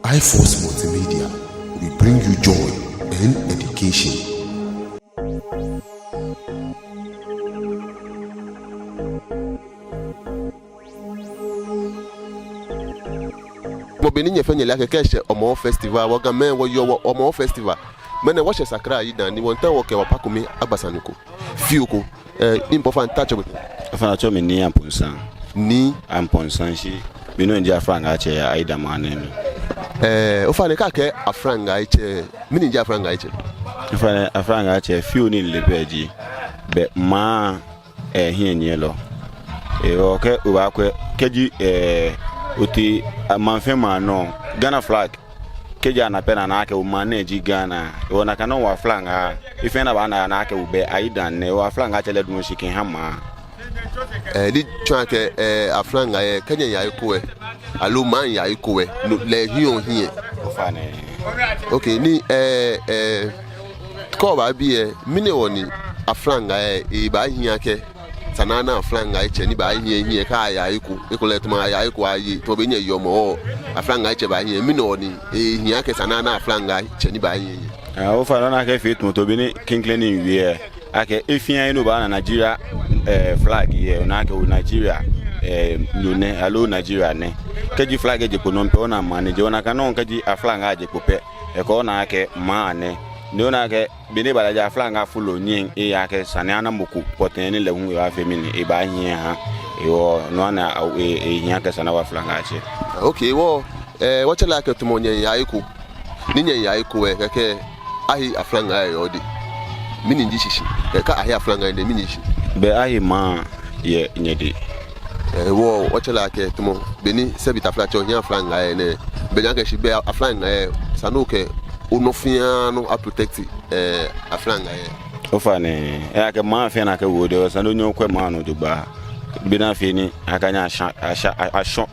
iForce Multimedia, we bring you joy and education. Mobini nyefenye lake keshe Homowo festival waga men wo yo Homowo festival mene wo Sakra Ayidan ni wonta wo ke wa pakumi agbasanuko fiuko impofa ntacho go afa cho me ni amponsan shi bino nja franga che Ayidan manemi ofane ka ke afranga iche mini nja afranga iche ofane afranga che fiu ni lepeji be ma hienye o ke uba kwe keji uti manfema no Ghana flag keja na pena na ake umaneji Ghana wona kana wa flanga ifena bana na ake ube Ayidan ne wa flanga chele dum shikin hama di chwanke aflanga kenya ya ikowe alu man ya ikowe no le hion hie ofane okay ni ko ba bi mine woni aflanga ba hia ke sanana aflanga iche ni ba hie ka ya iku ikuletuma ya iku ayi to be nye yomo aflanga iche ba hie mine woni hia ke sanana aflanga iche ni ba hie ofana na ke fit moto bi ni kinkleni wie ake ifia inu ba na Nigeria flag ye na ke Nigeria lune alo Nigeria ne keji flag je ko no pe ona manage ona kanon keji aflanga je ko pe e ko na ke mane ni ona ke bini bala ja aflanga fulo nyin e ya ke sanana moku poteni le hu ya femini e ba hia ha e wo no na e hia ke sana wa aflanga che okay wo chela ke tumonye ya iku ninye ya iku ke ahi aflanga yo di mini njishishi ka ahi aflanga inde mini shi be ahi ma ye nyedi wo chela ke tumo beni sebita flacho nya aflanga ne be nya ke shi be aflanga sanuke unofiano a protect aflanga ofane ke ma fe na ke wode sanu nyo kwe ma no duba bi na fe ni akanya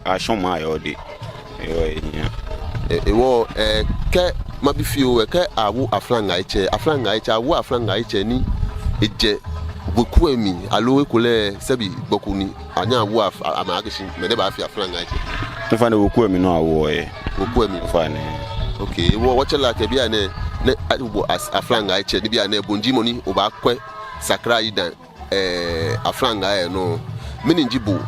ashon ma yo di wo ke mabifio ke awu aflanga iche awu aflanga iche ni eje bokuemi alo ekole sebi bokuni anya awu amagishi me de ba fi aflanga iche ofane bokuemi no awu bokuemi ofane okay wo chela ke bia ne awu aflanga iche ni bia ne bonjimo ni oba kwe Sakra Ayidan aflanga no mini njibu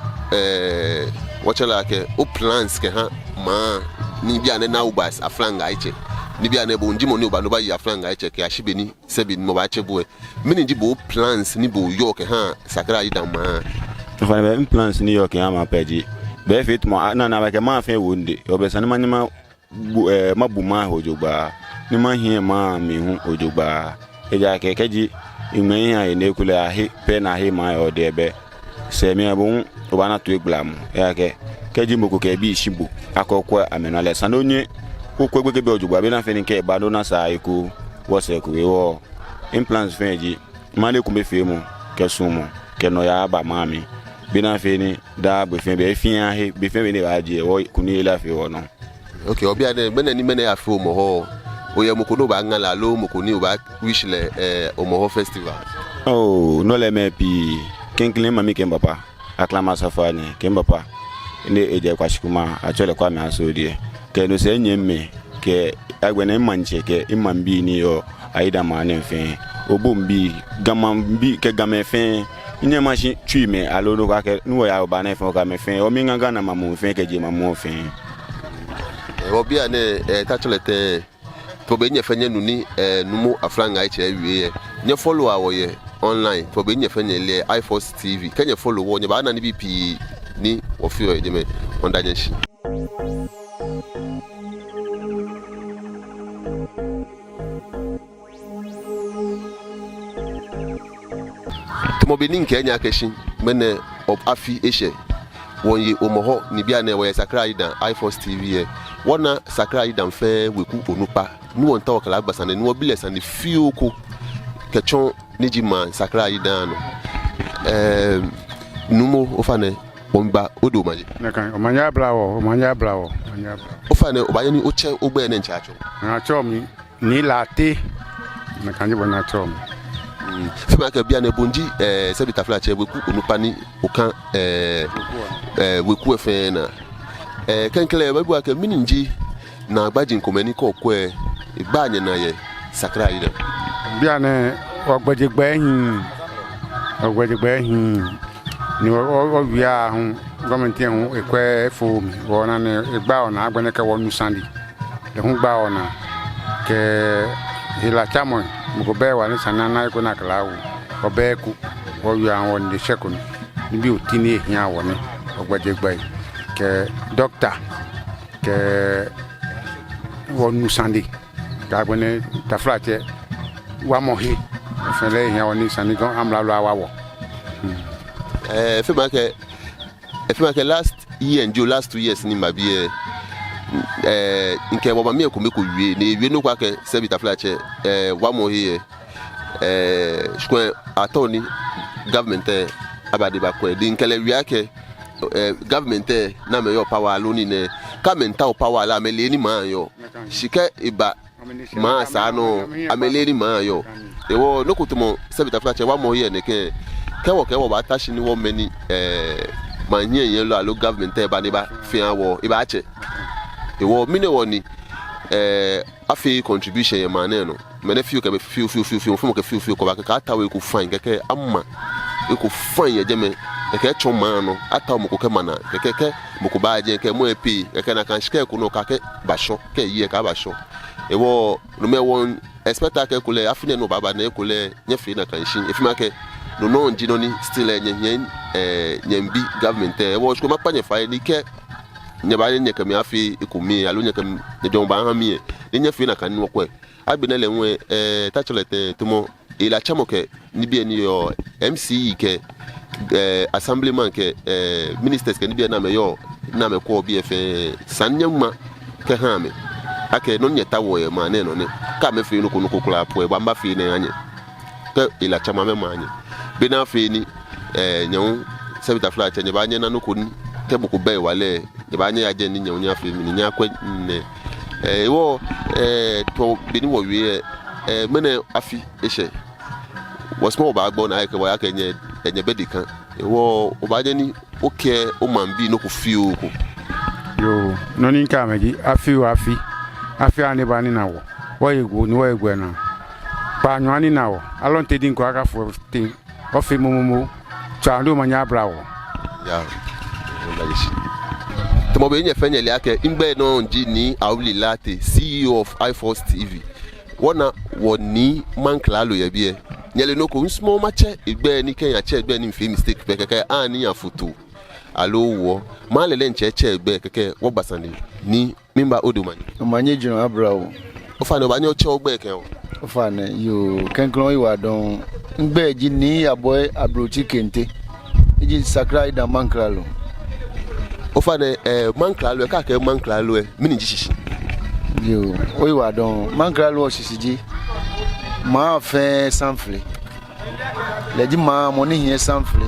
wo chela ke o plans ke ha ma ni bia ne na ubas aflanga iche ni bia ne bonjimo ni oba no ba yi aflanga iche ke ashibeni sebi mo ba chebu mini njibu plans ni bo yo ke ha Sakra Ayidan ma ofane be plans ni yo ke ha ma peji be fit mo na ba ke ma fe wonde obesani manima mabuma hojogba ni ma hie ma mi hu hojogba eja ke keji ime ya ene kule ahi pe na ahi ma o de be se mi abun oba na to eglam ya ke keji moko ke bi shibu akokwa amenale sanonye okwegbe be hojogba be na fe ni ke ba do na sa iku wo se ku wo implants feji male ku be fe mu ke sumo ke no ya ba mami be na fe ni da be fe be fi ahi be fe be ni ba je wo kuni la fe wo no okay obia de mena ni mena ya fi Homowo oye mokono ba ngala lo mokoni oba wish le Homowo festival no le me pi kenkle mami kembapa aklama safani kembapa ne eje kwashikuma achole kwa me asodie ke no se nyemme ke agbene manche ke imambi ni yo Ayidan mane fe obombi gamambi ke gamefe ine machi twime alo no ka ke no ya oba na fe ka me fe o mi nganga na mamu fe ke je mamu fe obia ne tachelete to be nyefenye nuni numu aflanga iche wie nye follow awoye online to be nyefenye le iForce TV kenye follow wo nye ba na ni BP ni ofio ejeme ondanye shi to be nin kenya keshi mene of afi eshe wonye Homowo ni bia na we Sakra Ayidan iForce TV wona Sakra Ayidan fe weku onupa ni won ta okala agbasane ni wo biles and fioko kechon niji man Sakra Ayidan no numo ofane omba odo maje nakan omanya blawo ofane obaye ni oche ogbe ne nchacho na chomi ni late nakan je bona chomi fema ka bia na bonji se bitafla che weku onupani oka weku efe na kenkele babu aka mininji na agbaji nkomani ko kwe igba anye na ye Sakra Ayidan bia ne ogbejegbe hin ni o bia hu gọọmenti hu ekwe fo mi wona ne igba ona agbene ka wonu sandi le hu gba ona ke hila chamo mugo be wa ni sanana iko na klawu obeku o ya won de shekun ni bi otini ehia woni ogbejegbe ke doctor ke wonu sandi ka agbene taflache wa mohi fele ehia woni sandi ko amla lo awawo fema ke last year and last 2 years ni mabie nke baba mi ekomeko wie na ewie no kwa ke se bitaflache wa mohi shkwe atoni government abade ba kwa din kele wi ake government na me yo power aloni ne ka mental power la me le ni ma yo shike iba ma sa no amele ni ma yo ewo no kutumo se bitaflache wa mohi ne ke kewo ba tashi ni wo meni manye yen lo alo government ba ni ba fi anwo iba ache ewo mine woni afi contribution yen mane no mene fiu ke be fiu fumo ke fiu ko ba ka tawe ku fan keke amma e ku fan ye jeme ke choma no ata mo ko ke mana keke mo ko ba je ke mo epi keke na kan shike ku no ka ke ba sho ke ye ka ba sho ewo no me won expect ke ku le afine no baba na ku le nya fi na kan shin efi ma ke no njino ni still nyembi government ewo sko mapanye fa ni ke nyaba nye kami afi ikumi alo nye kami jomba ha mi ni nya fi na kan no kwe abina le nwe tachelete tumo ila chamo ke ni bi ni yo MCE ke assemblyman ke ministers ke ni bi na me yo na me ko bi efe sanyama ke ha me ake no nyeta wo ye ma ne no ne ka me fi no ko kula po e ba mba fi ne anye ke ila chama me ma anye bena feni nyawo se bitafla che nyaba anye na no ko ni ke buku be wale nyaba anye aje ni nyawo nya fi mi nya kwa ne ewo to beni wo wie mene afi ehye wasmo ba agbo na ke wa ka nye bedi kan ewo obaje ni oke o mambi no ku fi o ko yo no ni nka meji afi ani ba ni na wo yegwo ni wo yegwo na pa nywani na wo alon te din ko aka fo tin ofi mumu chando manya brawo ya ngalishi tomo be nye fenye le ake ingbe no nji ni Awuli Late CEO of iForce TV wona woni manklalo ye bie nyele no ko nsmo mache igbe ni Kenya che igbe ni mfi mistake pe keke ani ya foto alo wo malele ncheche igbe keke wo gbasani ni mimba odumani manye jino abrawo ofane ba nyo che ogbe ken ofane yo kenkron iwa don ngbe ji ni aboy abrochi kente ji Sakra Ayidan manklalo ofane manklalo ka ke manklalo mini jishishi yo oiwa don manklalo sisiji ma fe sanfle leji ma moni hie sanfle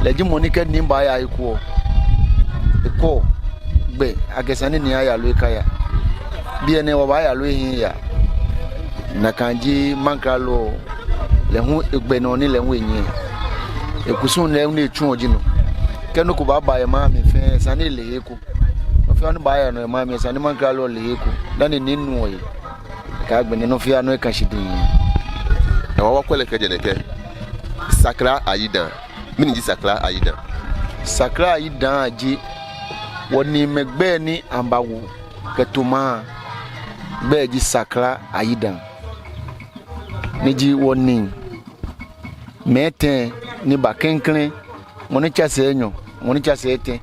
leji moni ke ni ba ya iko gbe agesani ni aya lo ikaya bi ene wa ba ya lo hin ya na kanji manklalo le hu egbe no ni le hu enyi ekusun le hu etu ojino kenu ko baba ya ma mi fe sani le eku o fe onu ba ya no ma mi sani manklalo le eku dani ninu oyi ka gbe no fi anu e kan shidin e wa kwele ke jeneke Sakra Ayidan mini ji Sakra Ayidan Sakra Ayidan aji woni megbe ni ambawu ketuma beji Sakra Ayidan niji woni mete ni bakenklen woni chase enyo woni chase ete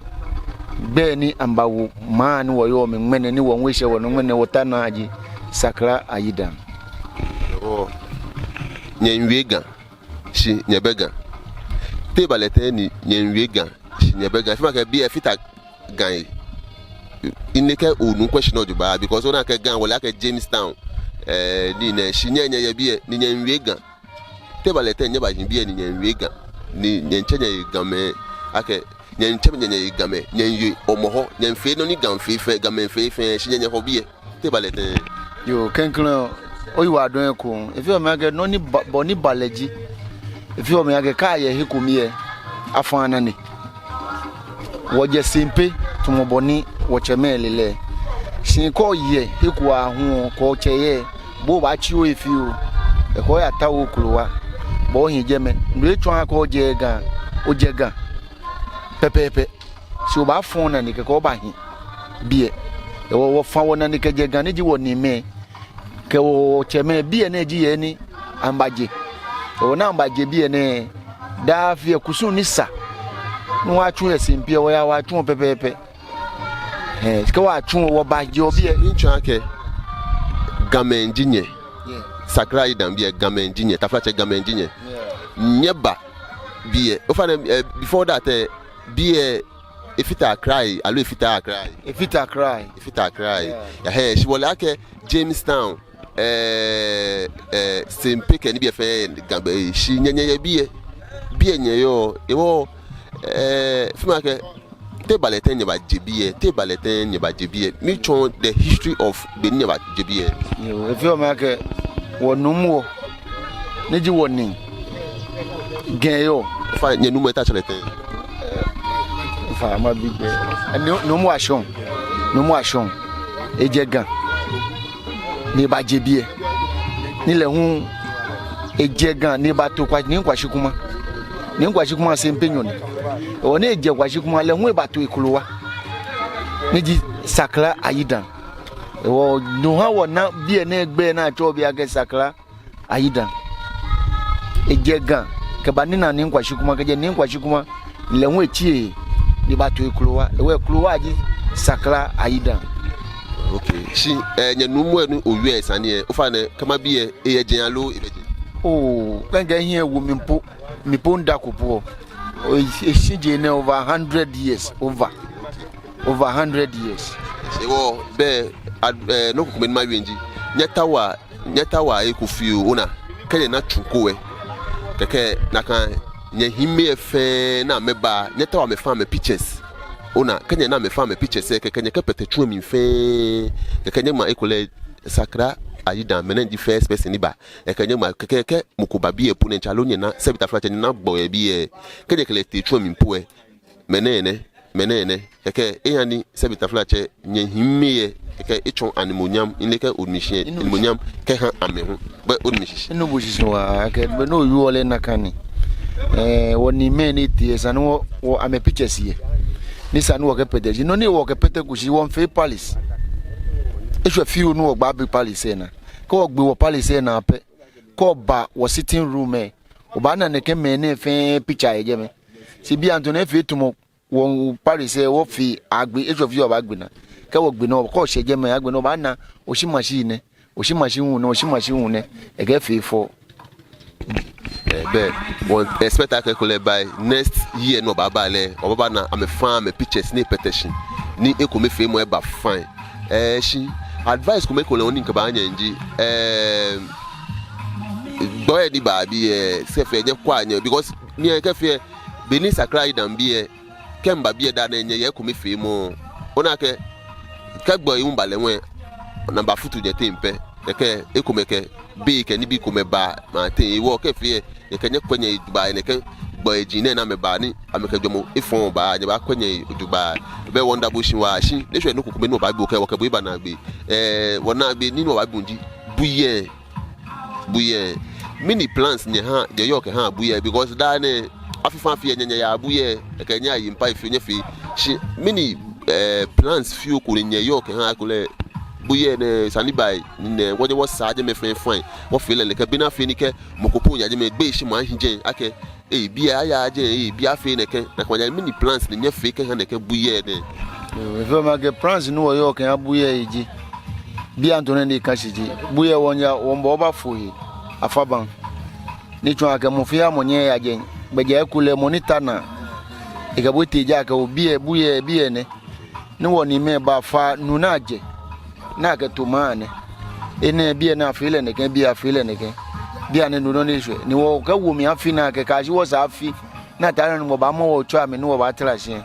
be ni ambawu ma ni woyo me ngmene ni won wehye wono ngmene wotana aji Sakra Ayidan o nyenwega shi nyebega tebalete ni nyenwega shi nyebega fima ke bi efita gan ineke onu question ojuba because ona ke gan wala ke Jamestown ni ne shi nyenye ye bi ni nyenwega tebalete nyeba jin bi ni nyenwega ni nyenchenye game ake nyenye game nyenye omoho nyenfe no ni gamfe fe game fe shi nyenye ho bi tebalete yo kenklen oyi wa don ko efi o me age no ni boni balaji efi o me age ka ye hikumiye afana ni woje simpe tumo boni wo chemelele sin ko ye hiku ahun ko cheye bo ba chi o efi o e ko ya tawo kuruwa bo hin jeme ndo tun aka je gan pepepe si o ba fon na ni ke ko ba hin bie e wo fa wona ni ke je gan ni ji woni me ke wo cheme bie na ji ye ni ambaje o na ambaje bie ne da fie kusun ni sa no wa tun esimpie wo ya wa tun pepepe ke wa tun wo ba je obi e ni tun ake gamenjinye Sakra Ayidan bie gamenjinye taflache gamenjinye nyeba bie o fa before that bie efita cry alo efita cry ya he she wole ake Jamestown sempe ke ni bie fe gambe shi nyenye bie nyeyo ewo fima ke te baleten nyeba jebie me chon the history of benin nyeba jebie yo if you make wonumo ne ji woni genyo fa nyenumo eta cheleten fa ma bigbe no mo ashon ejegan ni ba jebie ni le hun ejegan ni ba to kwa ni kwashikuma se mpenyo ni one eje kwashikuma le hun ba to ikuluwa ni ji Sakra Ayidan wo no ha wona bie na egbe na cho bia ge Sakra Ayidan ejegan ke ba ni na ni kwashikuma ke je ni kwashikuma le hun echie ni ba to ikuluwa we ikuluwa ji Sakra Ayidan. Okay shi nyenumo enu owie sane o fa ne kama bie ejegan alo ebeje kanga here wo mipo ndakopo esije na over 100 years over 100 years ewo be no kukumen ma wenji nyatawa ekufiu una kanye na chukowe keke na kan nye hime efe na meba nyatawa me fa me pictures una kanye na me fa me pictures keke nye kepete chuo mi fe keke nye ma ekole Sakra Ayidan menenji first person ni ba ekenye ma keke mukuba bie pu ne chalonie na sebita flache na gbo e bie kede kele te tro mi pu e menene keke eyani sebita flache nye himmeye keke echon animonium inleke odmishie animonium ke han amehu ba odmishishi no bujisi wa ke no yuole nakani woni meni tie sanu wo ame pictures ye ni sanu wo ke pedeji no ni wo ke pete kushi won fe palace ehwe fiu no ogba bi palace na ko ogbe wo palace na pe ko ba wo sitting room e oba na ne ke me ne fe picture eje me si bi antone fe tumo wo palace wo fi agbe ehwe fiu oba gbe na ke wo gbe na ko se je me agbe na oba na oshi machine hu ne e ge fe fo be one spectacle kole by next year no baba le oba na am fan me pictures ni petition ni ekome fe mo e ba fine shi advice ko me ko le oni nka ba anya nji boy di ba bi se fe je kwa anya because mi e ka fe Benin Sakra Ayidan bi kemba bi da na enye ye ko me fe mo ona ke ka gbo yin ba le wen number futu je tempe ke ekome ke be ke ni bi ko me ba ma te wo ke fe e ke nye kwenye Dubai ne ke gbo ejine na me ba ni ameke jomo ifon ba je ba kwenye Dubai be wonder bush wa shi ne hwe no kukume no ba bi o ke wo ke bo iba na gbe wona gbe ni no ba bunji buye mini plans ne ha je yo ke ha buye because da ne afifa fi enye ya buye e ke nya yi mpa ifi onye fi shi mini plans fi o ko nye yo ke ha ko le buye ne sanibai ne woje wo saje me fine wo feel le ke bina fi ni ke mokopo nya je me gbe shi mo anhije ake bia aya je bia fi ne ke na kwanya mini plans ne nya fi ke ha ne ke buye ne we ma ke plans no yo ke abuye eji bia antone ne ka shiji buye wonya wo mbo ba fuhi afaban ni twa ke mo fi amonye ya je gbeje ekule monitor na igabuti ja ke obiye buye ne ni woni me ba fa nunaje na ke tumane ene bia na afile ne ke bia afile ne ke bia ne nuno ne hwe ni wo ka wo mi afi na ke ka shi wo sa afi na ta no mo ba mo wo twa me no wo ba tra hye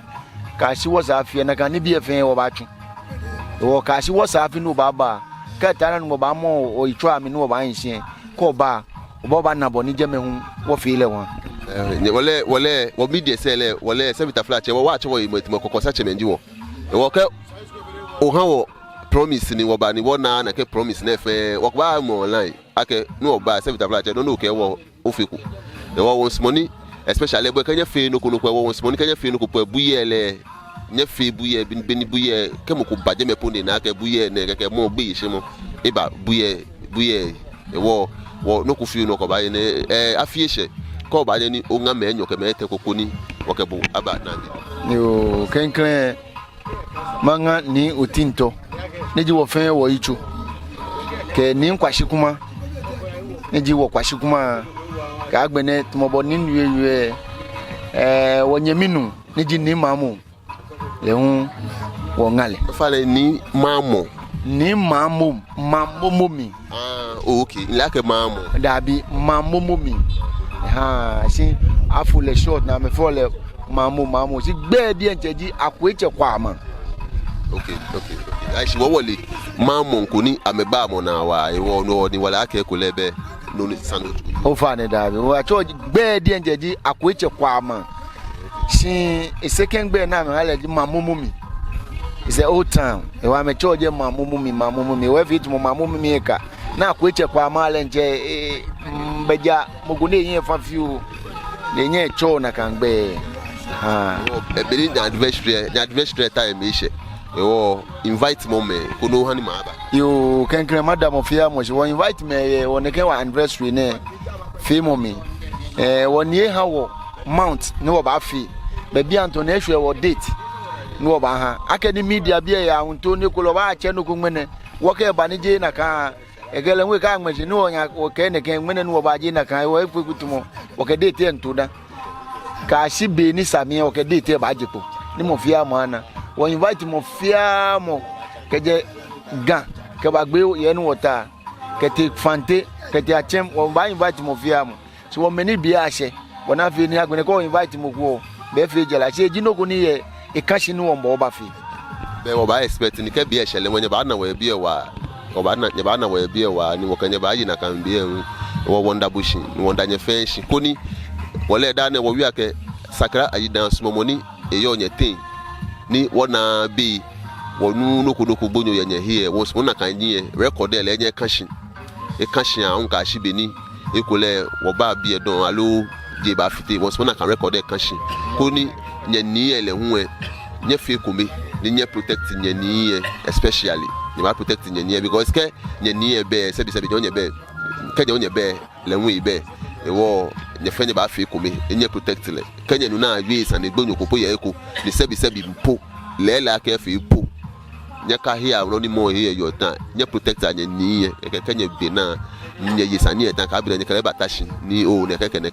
ka shi wo sa afi na ka ni bia fe wo ba twu wo ka shi wo sa afi no ba ka tara no ba mo o itwa mi no ba nhye ko ba ba na bo ni je me hu wo fi le won wole wo media sele wole servita flat che wo wa che wo mo kokosa che menji wo wo ke o han wo promise ni wo ba ni wo na ke promise na fe wo ba mo online ake no ba servita flat che no ke wo ofiku e wo won money especially bo kanya fe no ko wo won money kanya fe no ko buye le nye fe buye bin buye ke mo ko baje me ponde na ke buye ne ke mo gbe ise mo e ba buye e wo no ko fi no ko ba ne afiese ko ba ni o nga me enyo ke me te kokoni wo ke bu aba na ni yo kenkren manga ni otinto neji wo fen wo ichu ke ni nkwashikuma neji wo kwashikuma ka agbene tumobo ni nwe wo nyeminu neji ni mamu le hun wo ngale fale ni mamu mamomi okay like mamu dabi mamomi si afule short na me fole mamu si gbe di enjeji akweche kwa ama okay aishi wole mamu nkuni ameba mo na wa ewo no ni wala ake kulebe no ni sanu o fa ne dabi wa cho gbe di enjeji akweche kwa ama si second gbe na me hale di mamomi is a old town e wa me cho je mamomi we fit mo mamomi ka na akweche kwa ama le nje beja mogune yin fa fiu le yin cho na kan gbe e be ni adventure time ishe e wo invite mo me ko no hani ma aba yo kenkre madam ofia mo she wo invite me won ke wa anniversary ne fi mo me won ye ha wo mount ne wo ba fi be bi antone ehwe wo date ne wo ba ha academy media bi ya unto ne ko lo ba che no ko ngene wo ke ba ni je na ka egele nwe ka ngmeji ni onya oke ne ke ngene no ba je na kan wo efu kutumo oke date ento da ka shi be ni sami oke date ba jepo ni mo fia mo ana wo invite mo fia mo ke je gan ke ba gbe ye ni wota ke te fante ke te achem wo ba invite mo fia mo so wo meni bi ase wona fi ni agbene ko invite mo ko be fi jela se ji no ko ni ye e kan shi ni wo mbo ba fi be wo ba expect ni ke bi e sele won ba na wo bi e wa obana nye bana we bie wa ni wokanye ba yi na kan bie wo wonda bushi ni wonda nye fenshi koni wole da ne wo wi ake Sakra Ayidan sumomoni eyo nye tin ni wona bi wonu nokodoko bonyo ye nye hie wo sumona kan yin record ele nye kashin e kashin a unka shibeni e kole wo ba bie don alo je ba fite wo sumona kan record e kashin koni nye ni ele hu nye fe kome ni nye protect nye ni especially ni ma protect nye because ke nye be se bi onye be ke onye be le nwe be e wo nye fe nye ba fe kome nye protect le ke nye nu na wi san e gbonyo popo ye eko ni se bi mpo le la ke fe po nye ka hia ro ni mo hia yo tan nye protect nye ni ke nye be na nye yisani e tan ka bi nye kele batashi ni o ne ke nye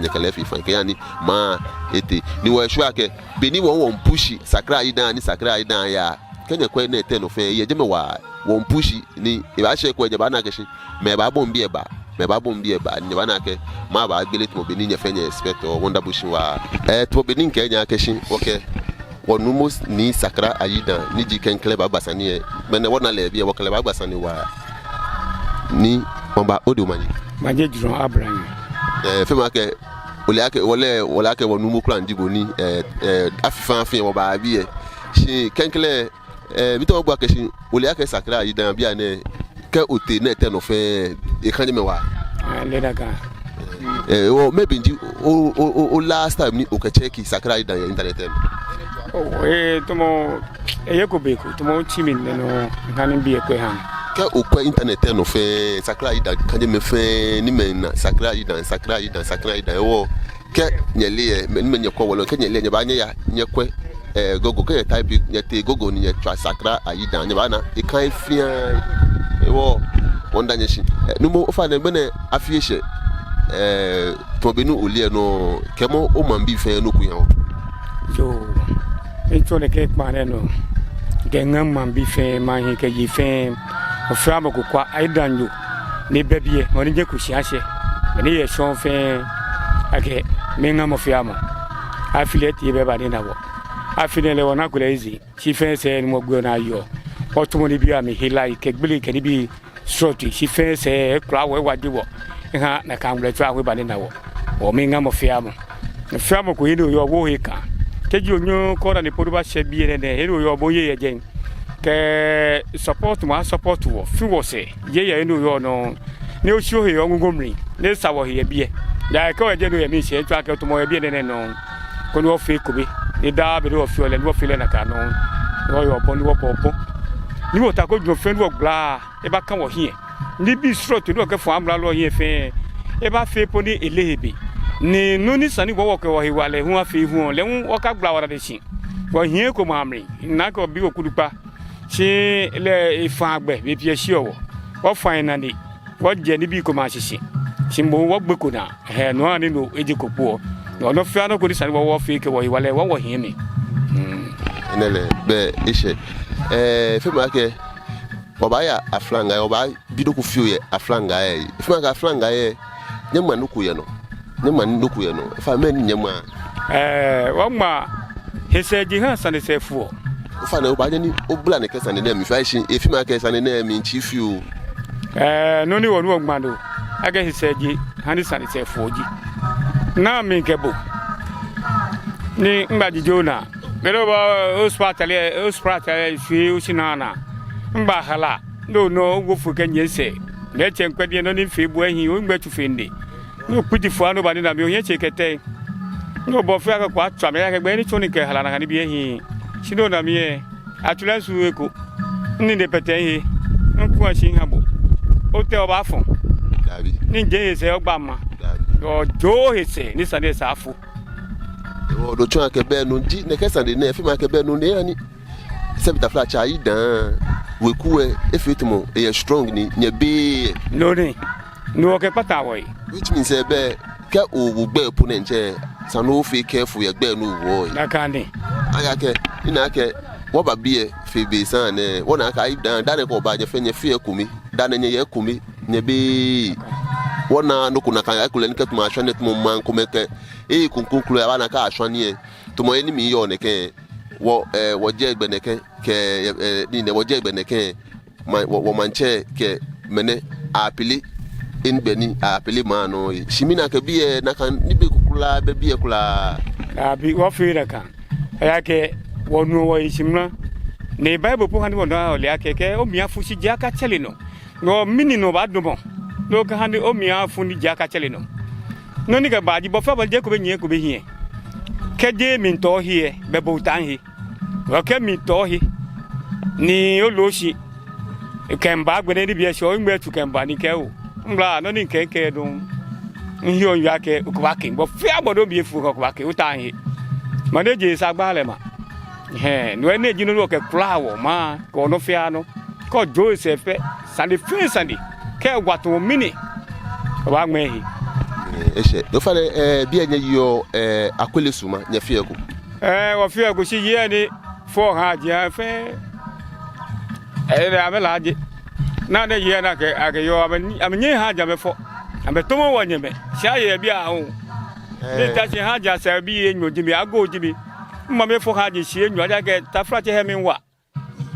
kele fi fan ke yani ma ete ni wo shu ake be ni won pushi Sakra Ayidan ni Sakra Ayidan ya kenye kwe na ete no fe ye jeme wa won pushi ni e ba she kwe je ba na ke shi me ba bombi e ba ni ba na ke ma ba gbele to be ni nye fe nye expect o wonder bushi wa to be ni nke nya ke shi okay wonu mos ni Sakra Ayidan ni ji ken kleb agbasani e me ne wona le bi e wo kleb agbasani wa ni won ba odo mani maje juro Abraham fe ma ke wole ake wonu mu kran dibo ni afifan afin wo ba bi e shi kenkle mi to gba ke shi wole ake Sakra Ayidan bi ane ke ote na ete no fe e kan me wa le daga o maybe nji o last time ni o ke check Sakra Ayidan ya internet tomo yeko beko tomo chimin no kanin bi ekwe han ke o kwa internet no fe Sakra Ayidan kan me fe ni men na Sakra Ayidan wo ke nyele me nye kwa wolo ke nyele nye ba nye ya nye kwe gogo ke type nye te gogo ni nye twa Sakra Ayidan nye ba na e kan fia wo wonda nye shi no mo fa na bene afieshe to be no olie no ke mo o man bi fe no kuyan yo eto ne ke ma ne no gengam man bi fe ma hin ke yi fe ofra mo kwa Ayidan yo ne bebie woni je ku shiase ne ye shon fe ake menga mo fiamo affiliate ye be ba ni na wo affiliate le wona kula izi chi fe se ni mo gbo na yo otomoni bi ami hilai ke gbele ke ni bi stroti si fe se kra we wade wo ha na kan gbe twa we ba ni na wo o mi nga mo fiamo ko yino yo wo he kan keji onyo ko na ni podu ba she bi ne yino yo bo ye ye gen ke support wo fi wo se ye ye yino yo no ne o shi o he ongongomri ne sa wo he bi ya ka we je no ye mi she twa ke to mo ye bi ne no ko no fi ko bi ni da be do fi ole no fi le na ka no yo bo ni wo bo ni wo ta ko jo fe no gla e ba kan wo hie ni bi strut no ke fo amra lo hie fe e ba fe po ni elehebe ni no ni sani wo ke wo he wale hu afi hu le hu o ka gla wara de sin wo hie ko mamri na ko bi okudupa se le ifa agbe be pie si owo wo fan na ni wo je ni bi ko ma sisi simbo wo gbe ko na he no ani no eji ko po no fi ano ko ni sani wo fi ke wo he wale wo hie mi nele be ishe fema ke oba ya aflanga oba bido ku fiu ye aflanga ye fema ka aflanga ye nyema nuku ye no fa men nyema wa ma heseji ha sane sefu fa na oba ni obula ne kesa ne na mi fa shi fema ka sane na mi chi fiu no ni wonu ogmando aga heseji hani sane sefu ji na mi kebo ni mbaji jona pero ba ospatale fi usinana mba hala no go fu kenye se le chenkwede no ni fi bu ehin o ngbe tu finde no puti fu anu ba ni na mi o yen chekete no bo fi aka kwa twa me aka gbe ni choni ke hala na ni bi ehin sino na mi e atula su eko ni de pete ehin nku asin habo o te o ba fun dabi ni je se o gba ma o jo hese ni sane sa fu o do twa ke be no di ne kesa de na fema ke be no ne ani se bitafla cha Ayidan we kuwe efitimo e strong ni nya be no ni no ke pata wo which means be ke o gbe opponent e sanu fi careful ye gbe no wo na kan ni aya ke ina ke wo ba bie fi be san ne wona ka Ayidan dane ko ba je fe nya fi ekumi dane nya ye ekumi nya be wona no kuna kan akule ni ke tuma ashone tuma man ko meke e kunkunkulu ya bana ka ashone e tuma eni mi yo ne ke wo je egbe ne ke ni ne wo je egbe ne ke wo manche ke mene apili enbe ni apili ma no shimina ke biye na kan ni be kukula be biye kula abi wo fi na kan ya ke wonu wo ishimna ne bible po handi wona o le akeke o mi afushi je aka chele no mini no ba domo no ka handi o mi afundi je aka chele no ni ka baji bo fa ba je ko be nyen ko be hie ke je mi to hie be bo tan hi o ke mi to hi ni o lo shi kemba gbede ni bi e so ngbe tu kemba ni ke o mbla no ni ke dun nhio ya ke ko ba ke bo fi agbodo bi efu ko ba ke o tan hi ma de je sa gba le ma no ene ji no ke kula wo ma ko no fi ano ko jo se fe sande fi sande ke gwato mini ba gme hi eshe do fa bi enye yo akwele suma nya fi ego wo fi ego si ye ni fo ha ji fe amela ji na de ye na ke age yo amenye ha ja be fo ambe tomo wo nyeme sha ye bi a ho ni ta si ha ja se bi enyo ji bi ago ji bi mma me fo ha ji si enyo ja ke ta fra che he mi wa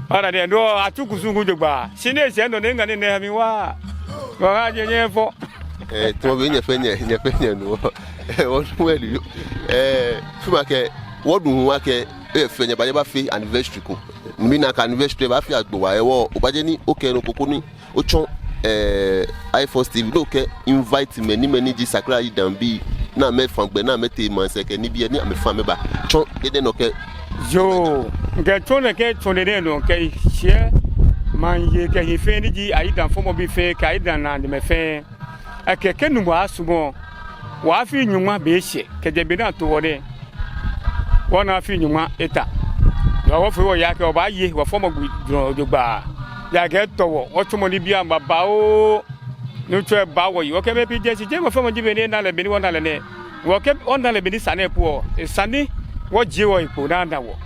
ara de do atukusungu jogba si ne se no ne ngane ne he mi wa wa ha je nye fo to be nye fenye no won welu fuma ke wodun wa ke fenye ba fi anniversary ko mi na ka anniversary ba fi agbo wa ewo o ba je ni o ke no koko ni o chon I4 TV lo ke invite many ji Sakra Ayidan bi na me fangbe na me te man se ke ni bi ni ame fan me ba chon ede no ke yo nke chon ke chon de no ke share man ye ke hi fe ni ji Ayidan fo mo bi fe ka Ayidan na de me fe akeke nu wa sumo wa fi nyuma be hye ke de bi na to wore wona fi nyuma eta wo fi wo ya ke oba ye wo fo mo jogba ya ke to wo to mo ni bi amba ba o nu twe ba wo yi wo ke me bi je si je mo fo mo ji be ni na le bi ni wona le ne wo ke wona le bi ni sane po e sane wo je wo ipo na nda wo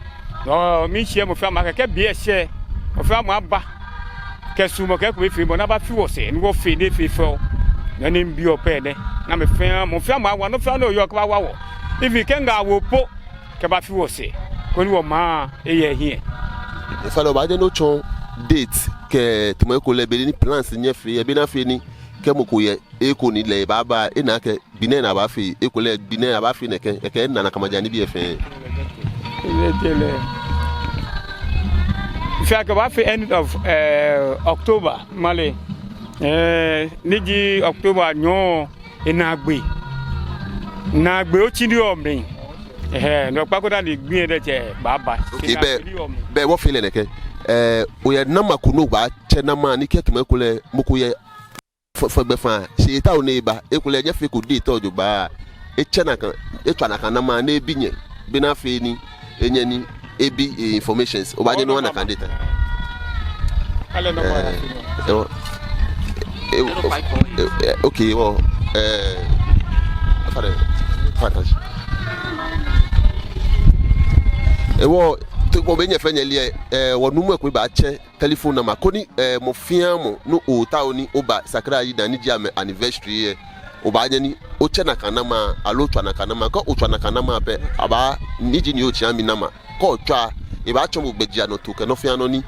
no mi hye mo fa ma ke bi e hye mo fa mo aba ke su mo ke ko fi mo na ba fi wo se ni wo fi ni fi fo nani bi opede na me fe mo fe ma wa no fe no yo ka wa wo if you can ga wo po ke ba fi wo se ko ni wo ma e ye hie e fa lo ba de no chon date ke tumo ko le be ni plans nye fe e be na fe ni ke mo ko ye e ko ni le baba e na ke bine na ba fe e ko le bine na ba fe ne ke na kama jani bi e fe if I go back end of October male niji October nyo enagbe o chindi omrin no pa ko da ni gbin de che baba okay be wo feel ne ke o ye na makunu ba che na ma ni ke tumo ko le mo ko ye fo gbe fan se ta o ne ba e ko le je fe ko di to jo ba e che na kan e twa na kan na ma na ebinye bi na fe ni enye ni ebi informations o ba je no na kan data okay well ewo to mo be nye fe nye le wonu mu ekwe ba che telephone number ko ni mo fian mo no o ta oni o ba Sakra Ayidan ni dia anniversary o ba nya ni o che na kanama alo twa na kanama ko o twa na kanama be aba ni ji ni o chia mi nama ko twa e ba chomo gbejia no to ke no fian no ni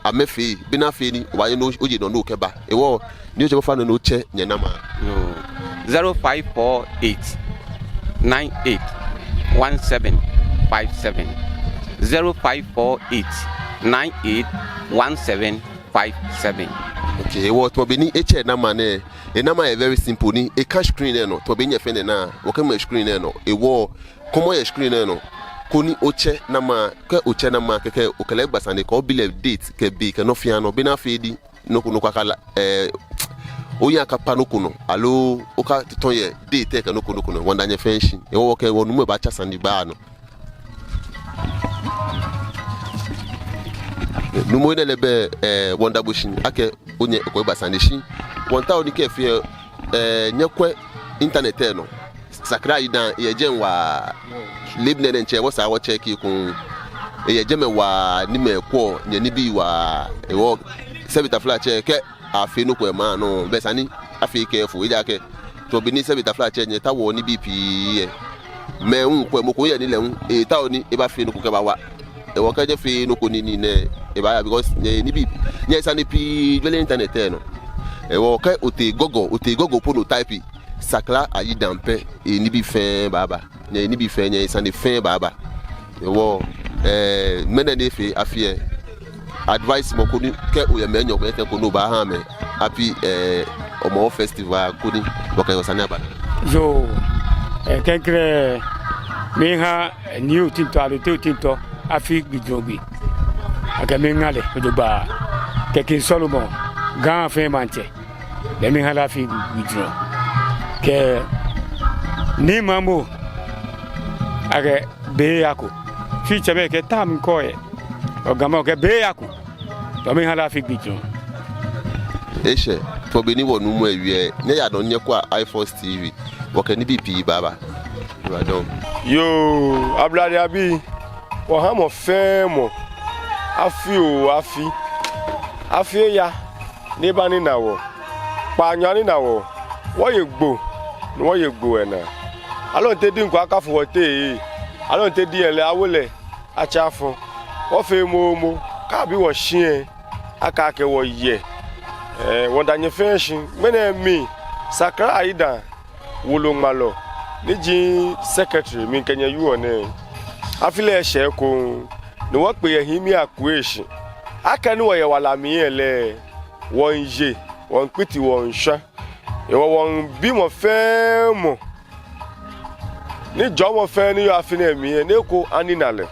amefe bi na fe ni o ba ye no o je no ke ba ewo ni o je fa no che nya nama 0548 98 1757 0548 98 1757. Okay, what to be ni eche na mane e na ma e very simple ni e cash screen e no to be nye fe na o ka ma screen e no e wo komo ye screen e no koni oche na ma ke oche na ma ke o kele gbasane ko bi le date ke bi ke no fia no bi na fe di no kwakala o ya ka pano kuno alo o ka ton ye date ke no kuno wanda nye fenshi e wo ke wo nu me ba cha sandi ba no numo ne lebe wonder bushin ake onye ko gbasane shi wonta oni ke fe nyekwe internet no Sakra Ayidan ye jenwa libne ne nche wo sa wo check ikun ye jeme wa ni me ko nye ni bi wa e wo sebita fla check afi no ko ma no besani afi ke fu ija ke to bi ni sebita fla check nye ta wo ni bp me un ko mo ko ye ni le un e ta oni e ba fi no ko ke ba wa e wo ka je fi no ko ni ne e ba because nye ni bp nye sani pi vele internet no e wo ka o te gogo po no type Sakra Ayidan pe e ni bi fin baba nye ni bi fin nye sani fin baba e wo mena ne fi afie advice mo ko ni ke o ye menyo ko te ko no ba ha me happy Homowo festival ko ni bo ka yo sani aba yo kenkre mi ha new tinto ale tinto afi gidrobi aga mi ngale do ba kekin Solomon gan fe manche le mi ha la fi gidro ke ni mamu aga be yako fi chebe ke tam ko e o gamo ke be yako to mi ha la fi gidro eshe to be ni wonu mu awie ne ya don nye kwa iForce TV wo ke ni bp baba Ibadan yo ablade abi o ha mo fe mo afi ya ni ba ni nawo pa anya ni nawo wo ye gbo ena alo te di nko aka fo te alo te di ele awole acha fo wo fe mo ka bi wo shin aka ke wo ye won da nye fenshin mena mi Sakra Ayidan wolo malo ni ji secretary mi kenya yu one afile ehye ko ni wo pe ehin mi akueshi aka ni wo ye wala mi ele won ye won piti won sha e won bi mo fe mo ni jo mo fe ni yo afine mi e ne ko aninale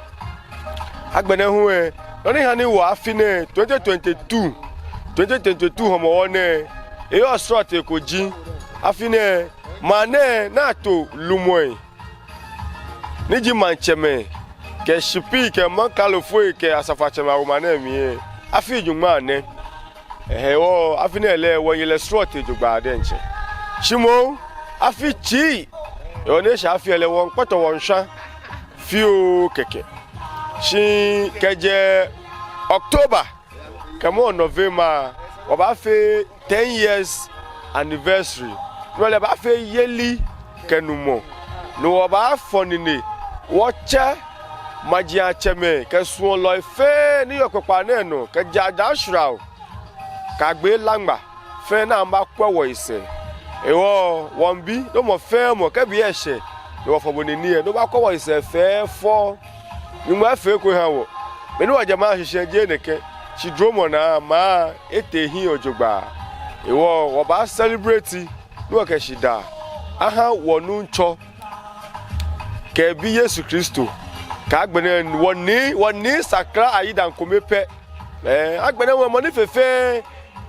agbene hu e oni ha ni wo afine 2022 Homowo ne e yo sort e ko ji afine mane na to lumoy ni ji mancheme ke shipi ke mankalo foi ke asafachema o mane mi afi juma ne wo afine ele wo yele sort e jugba de nche shimo afi chi yo ne sha afi ele won poto won sha fi o keke shi keje October kamo November o ba fe 10 years anniversary no le ba fe yeli kenumo no o ba fonini wo che magia cheme ke suon loy fe ni yokopa na no ke jaja shraw ka gbe langba fe na mba kwa wo ise ewo won bi no mo fe mo ke bi ehye ewo fo bonini e no ba kwa wo ise fe fo ni mo afe ko ha wo me no jama hihye je neke chidromo na ma etehi ojogba ewo wo ba celebrate no ke shida aha wonu ncho ke bi Yesu Kristo ka agbene woni Sakra Ayidan komepe agbene won mo ni fefe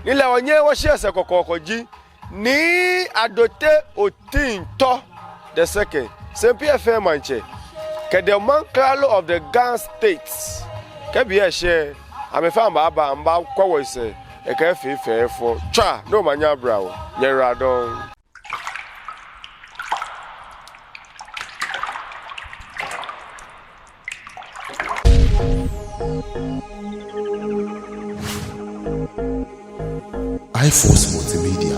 nile onye wo se ese kokokoji ni adote otinto the second Saint FM manche ke the man clalo of the Gan states ke bi e she amefa mba mba kwawo ise e ka fefe fo twa no manya brawo nyera don. iForce Multimedia,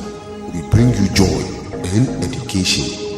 we bring you joy and education.